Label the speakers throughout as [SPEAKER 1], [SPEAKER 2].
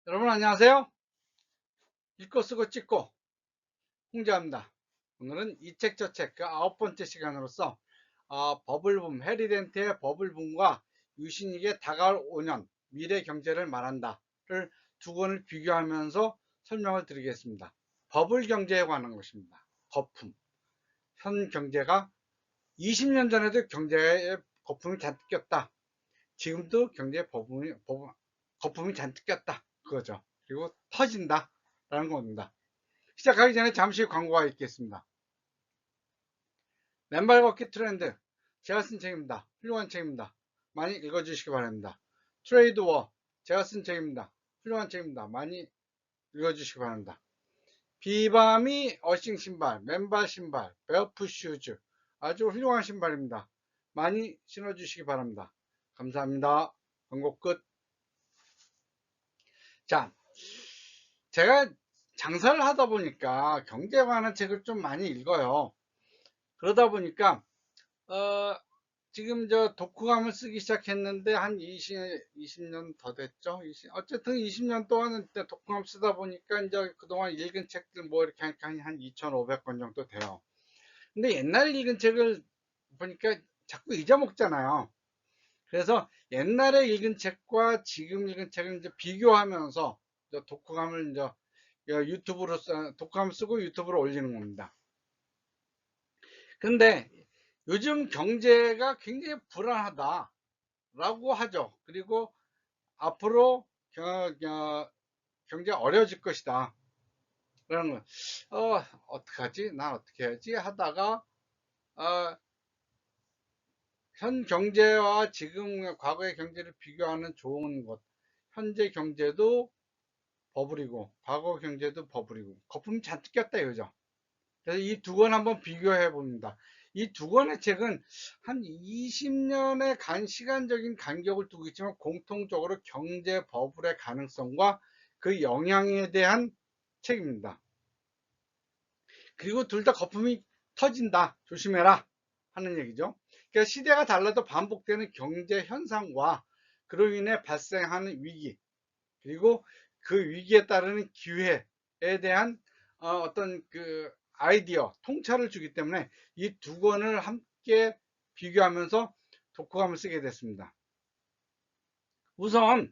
[SPEAKER 1] 여러분 안녕하세요. 읽고 쓰고 찍고 홍제합니다. 오늘은 이 책 저 책 그 9번째 시간으로서 버블붐 해리덴트의 버블붐과 유신익의 다가올 5년 미래 경제를 말한다를 두 권을 비교하면서 설명을 드리겠습니다. 버블 경제에 관한 것입니다. 거품. 현 경제가 20년 전에도 경제에 거품이 잔뜩 꼈다. 지금도 경제에 거품이 잔뜩 꼈다. 그거죠. 그리고 터진다. 라는 겁니다. 시작하기 전에 잠시 광고가 있겠습니다. 맨발 걷기 트렌드. 제가 쓴 책입니다. 훌륭한 책입니다. 많이 읽어주시기 바랍니다. 트레이드 워. 제가 쓴 책입니다. 훌륭한 책입니다. 많이 읽어주시기 바랍니다. 비바미 어싱 신발, 맨발 신발, 베어풋 슈즈. 아주 훌륭한 신발입니다. 많이 신어주시기 바랍니다. 감사합니다. 광고 끝. 자, 제가 장사를 하다 보니까 경제에 관한 책을 좀 많이 읽어요. 그러다 보니까 지금 저 독후감을 쓰기 시작했는데 한 20년 더 됐죠. 어쨌든 20년 동안 독후감 쓰다 보니까 이제 그동안 읽은 책들 뭐 이렇게 하니까 한 2,500권 정도 돼요. 근데 옛날 읽은 책을 보니까 자꾸 잊어먹잖아요. 그래서 옛날에 읽은 책과 지금 읽은 책을 이제 비교하면서 독후감을 이제 유튜브로 독후감 쓰고 유튜브로 올리는 겁니다. 근데 요즘 경제가 굉장히 불안하다라고 하죠. 그리고 앞으로 경제 어려워질 것이다. 그러는 거. 어떡하지? 난 어떻게 해야지? 하다가 어, 현 경제와 지금 과거의 경제를 비교하는 좋은 것. 현재 경제도 버블이고 과거 경제도 버블이고 거품이 잔뜩 꼈다 이거죠. 그래서 이 두 권 한번 비교해 봅니다. 이 두 권의 책은 한 20년의 시간적인 간격을 두고 있지만 공통적으로 경제 버블의 가능성과 그 영향에 대한 책입니다. 그리고 둘 다 거품이 터진다. 조심해라. 하는 얘기죠. 그러니까 시대가 달라도 반복되는 경제 현상과 그로 인해 발생하는 위기, 그리고 그 위기에 따르는 기회에 대한 어떤 그 아이디어, 통찰을 주기 때문에 이 두 권을 함께 비교하면서 독후감을 쓰게 됐습니다. 우선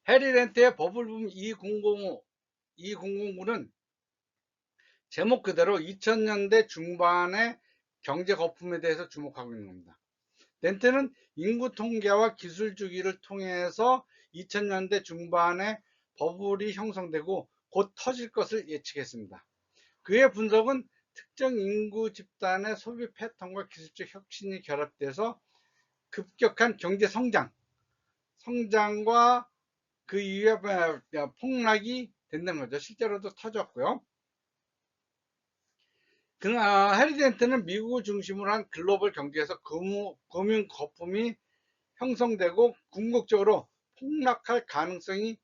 [SPEAKER 1] 해리 렌트의 버블붐 2009는 제목 그대로 2000년대 중반의 경제 거품에 대해서 주목하고 있는 겁니다. 렌트는 인구 통계와 기술 주기를 통해서 2000년대 중반에 버블이 형성되고 곧 터질 것을 예측했습니다. 그의 분석은 특정 인구 집단의 소비 패턴과 기술적 혁신이 결합돼서 급격한 경제 성장과 그 이후에 폭락이 된다는 거죠. 실제로도 터졌고요. 해리덴트는 미국을 중심으로 한 글로벌 경제에서 금융 거품이 형성되고 궁극적으로 폭락할 가능성이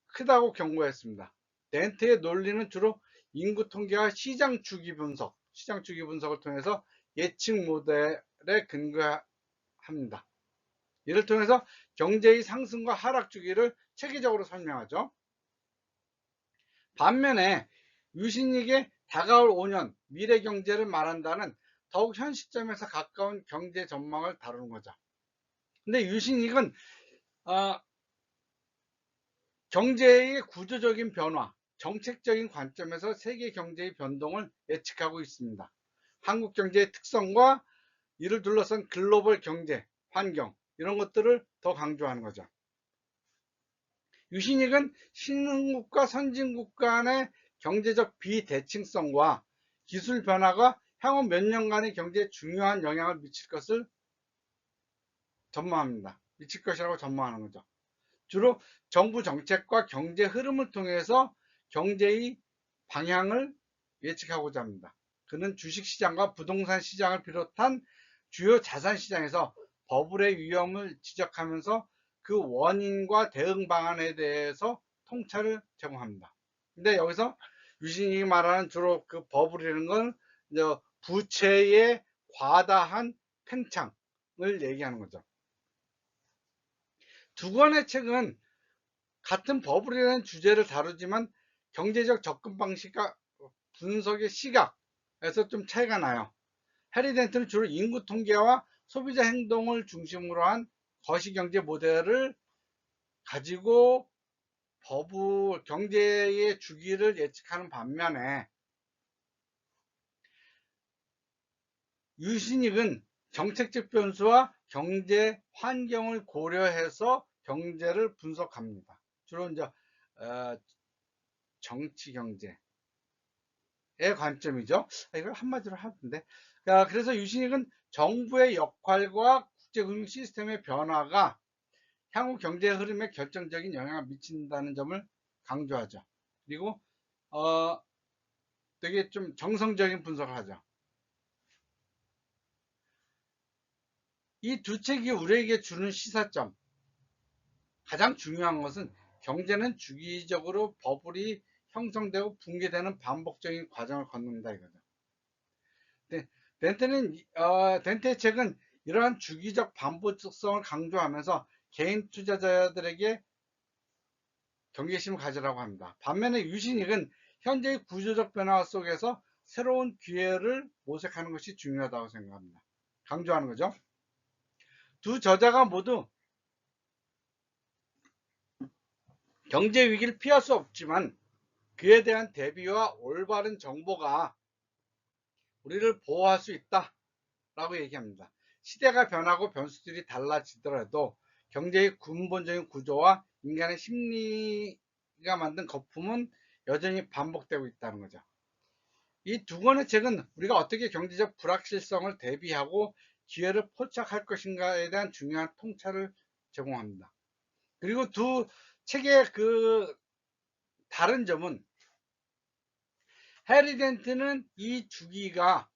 [SPEAKER 1] 크다고 경고했습니다. 렌트의 논리는 주로 인구 통계와 시장 주기 분석을 통해서 예측 모델에 근거합니다. 이를 통해서 경제의 상승과 하락 주기를 체계적으로 설명하죠. 반면에 유신익의 다가올 5년 미래 경제를 말한다는 더욱 현 시점에서 가까운 경제 전망을 다루는 거죠. 근데 유신익은 경제의 구조적인 변화, 정책적인 관점에서 세계 경제의 변동을 예측하고 있습니다. 한국 경제의 특성과 이를 둘러싼 글로벌 경제, 환경 이런 것들을 더 강조하는 거죠. 유신익은 신흥국과 선진국 간의 경제적 비대칭성과 기술 변화가 향후 몇 년간의 경제에 중요한 영향을 미칠 것을 전망합니다. 미칠 것이라고 전망하는 거죠. 주로 정부 정책과 경제 흐름을 통해서 경제의 방향을 예측하고자 합니다. 그는 주식시장과 부동산 시장을 비롯한 주요 자산시장에서 버블의 위험을 지적하면서 그 원인과 대응 방안에 대해서 통찰을 제공합니다. 근데 여기서 유신이 말하는 주로 그 버블이라는 건 부채의 과다한 팽창을 얘기하는 거죠. 두 권의 책은 같은 버블이라는 주제를 다루지만 경제적 접근 방식과 분석의 시각에서 좀 차이가 나요. 해리 덴트는 주로 인구 통계와 소비자 행동을 중심으로 한 거시경제 모델을 가지고 경제의 주기를 예측하는 반면에 유신익은 정책적 변수와 경제 환경을 고려해서 경제를 분석합니다. 주로 이제 정치 경제의 관점이죠. 이걸 한마디로 하던데. 그래서 유신익은 정부의 역할과 국제금융 시스템의 변화가 향후 경제 흐름에 결정적인 영향을 미친다는 점을 강조하죠. 그리고 되게 좀 정성적인 분석을 하죠. 이 두 책이 우리에게 주는 시사점, 가장 중요한 것은 경제는 주기적으로 버블이 형성되고 붕괴되는 반복적인 과정을 걷는다 이거죠. 덴트의 책은 이러한 주기적 반복성을 강조하면서 개인 투자자들에게 경계심을 가지라고 합니다. 반면에 유신익은 현재의 구조적 변화 속에서 새로운 기회를 모색하는 것이 중요하다고 생각합니다. 강조하는 거죠. 두 저자가 모두 경제 위기를 피할 수 없지만 그에 대한 대비와 올바른 정보가 우리를 보호할 수 있다라고 얘기합니다. 시대가 변하고 변수들이 달라지더라도 경제의 근본적인 구조와 인간의 심리가 만든 거품은 여전히 반복되고 있다는 거죠. 이 두 권의 책은 우리가 어떻게 경제적 불확실성을 대비하고 기회를 포착할 것인가에 대한 중요한 통찰을 제공합니다. 그리고 두 책의 다른 점은 해리 덴트는 이 주기가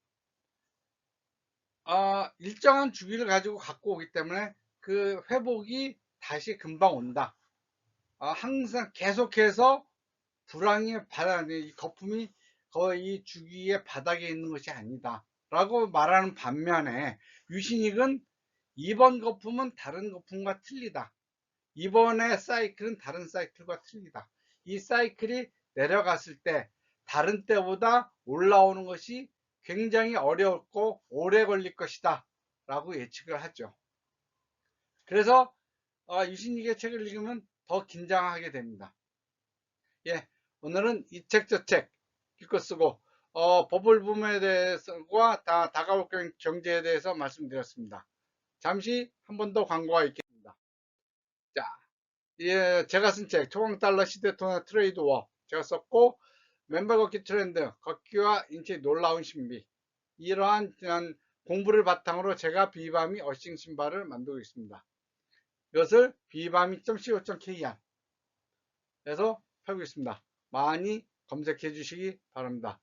[SPEAKER 1] 일정한 주기를 가지고 갖고 오기 때문에 그 회복이 다시 금방 온다. 항상 계속해서 불황의 바닥, 거품이 거의 주기의 바닥에 있는 것이 아니다 라고 말하는 반면에 유신익은 이번 거품은 다른 거품과 틀리다. 이번의 사이클은 다른 사이클과 틀리다. 이 사이클이 내려갔을 때 다른 때보다 올라오는 것이 굉장히 어렵고 오래 걸릴 것이다 라고 예측을 하죠. 그래서 유신익의 책을 읽으면 더 긴장하게 됩니다. 예, 오늘은 이 책 저 책 읽고 쓰고 버블붐에 대해서와 다가올 경제에 대해서 말씀드렸습니다. 잠시 한 번 더 광고가 있겠습니다. 자, 예, 제가 쓴 책 초강달러 시대토나 트레이드 워 제가 썼고, 맨발 걷기 트렌드 걷기와 인체의 놀라운 신비, 이러한 공부를 바탕으로 제가 비바미 어싱 신발을 만들고 있습니다. 이것을 비바미.co.kr 에서 팔고 있습니다. 많이 검색해 주시기 바랍니다.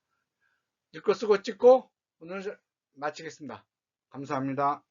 [SPEAKER 1] 읽고 쓰고 찍고 오늘 마치겠습니다. 감사합니다.